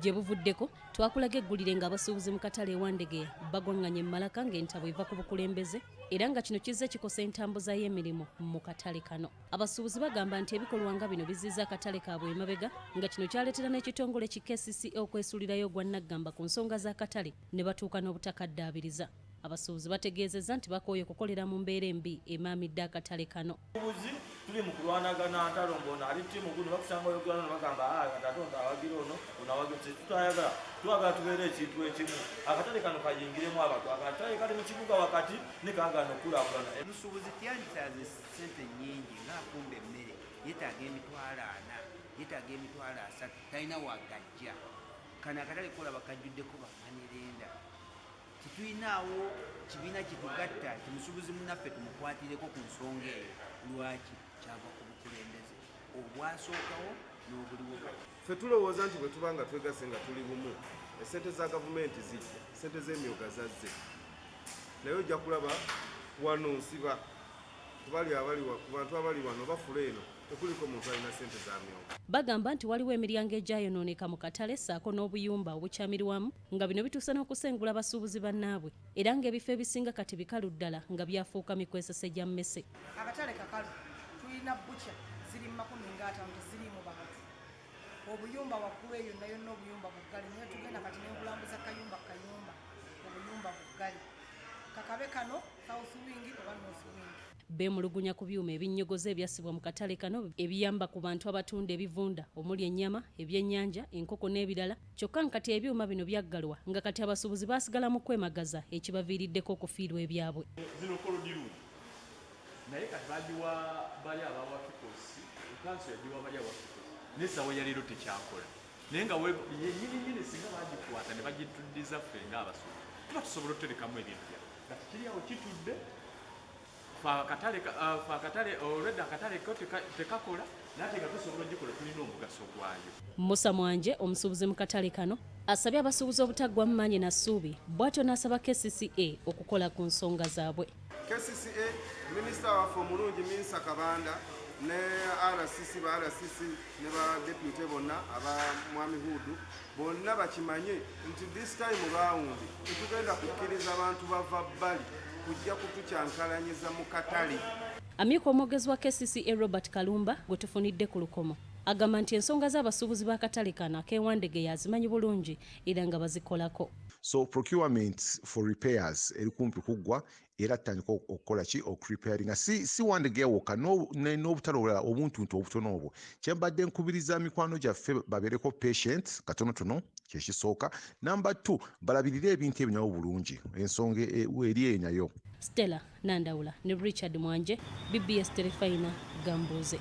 gye buvuddeko twakulaga eggulire ng'abasuubuzi mu katale Wandegeya bagwanganye Malaka ng'entabo eva ku bukulembeze era nga kino kizze kikosa entambuza y'emirimu mu katale kano. Abasuubuzi bagamba nti ebikolwa nga bino bizizza akatale kaabwe emabega nga kino kyaleetera n'ekitongole ki KCCA okwesuulirayo gwannaggamba ku nsonga z'akatale ne batuuka n'obutakaddaabiriza. Abasuubuzi bategeezezza nti bakooye okukolera mu mbeera embi emaamidde akatale kano. Tuli mu kulwanagana ntalo ng'ono ali ttiimu guno bakusanga oyogera bagamba Katonda awagira ono awagira twagala tubeere ekintu ekimu. Akatale kano kayingiremu abantu. Akatale kali mu kibuga wakati ne kaagala okukulaakulana. Omusuubuzi tiyandisaaze ssente nnyingi ng'akumba emmere yeetaaga emitwalo 4 yeetaaga emitwalo 3 talina wagajja. Kano akatale kolaba kajjuddeko bamanirenda. Tituyinaawo kibiina kitugatta nti musuubuzi munnaffe tumukwatireko ku nsonga eyo. Lwaki kyava ku bukulembeze obwasookawo n'obuliwo. Ffe tulowooza nti bwe tuba nga twegasse nga tuli bumu, essente za gavumenti zijja, essente z'emyoga zazze, naye ojja kulaba wano nsiba ku bantu abali wano bafula eno tekuliko muntu alina ssente za myoga. Bagamba nti waliwo emiryango egyayonooneka mu katale ssaako n'obuyumba obukyamirwamu nga bino bituusa n'okusengula abasuubuzi bannaabwe era ng'ebifo ebisinga kati bikalu ddala nga byafuuka mikwesese gya mmese. Akatale kakalu tulina bukya ziri mu 50 teziriimu bantu. Obuyumba waggulu eyo nayo n'obuyumba buggali naye tugenda kati n'enkulambuza kayumba obuyumba buggali kakabe kano south wing oba north wing. Beemulugunya ku byuma ebinnyogoza ebyassibwa mu katale kano ebiyamba ku bantu abatunda ebivunda omuli ennyama, ebyennyanja, enkoko n'ebirala. Kyokka nkati ebyuma bino byaggalwa nga kati abasuubuzi baasigala mu kwemagaza ekibaviiriddeko okufiirwa ebyabwe. Zino kolodiru naye kati bagiwa bali abawafikosi kanso yagiwa bali abawafikosi n'essaawa ya leero tekyakola naye nga yennyini singa bagikwata ne bagituddiza ffe ng'abasuubuzi tuba tusobola okuterekamu ebintu byaffe kati kiri awo kitudde akatale olwedde akatale ko tekakola nate nga tusobola ogikola tulina omugaso gwayo. Musa Mwanje omusuubuzi mu katale kano asabye abasuubuzi obutaggwa mu maanyi na ssuubi bw'atyo n'asaba KCCA okukola ku nsonga zaabwe. KCCA minisita waffe omulungi Minsa Kabanda ne RCC ba RCC ne ba deputy bonna aba Mwami Hudu bonna bakimanye nti this time round tutugenda kukkiriza abantu bava bbali kujja kutukyankalanyiza mu katale. Amyuka omwogezi wa KCCA Robert Kalumba gwe tufunidde ku lukomo agamba nti ensonga z'abasuubuzi b'akatale kano ak'ewandegeya azimanyi bulungi era nga bazikolako. So procurement for repairs eri kumpi kuggwa era tutandika okukola ki okurepairinga si Wandegeya wokka n'obutale obuntuntu obutono obwo. Kyembadde nkubiriza mikwano gyaffe babeereko patient katonotono kyekisooka. Number 2 balabirire ebintu ebinyawo bulungi ensonga eri enayo. Stella Nandawula ne Richard Mwanje, BBS Terefayina Gambuuze.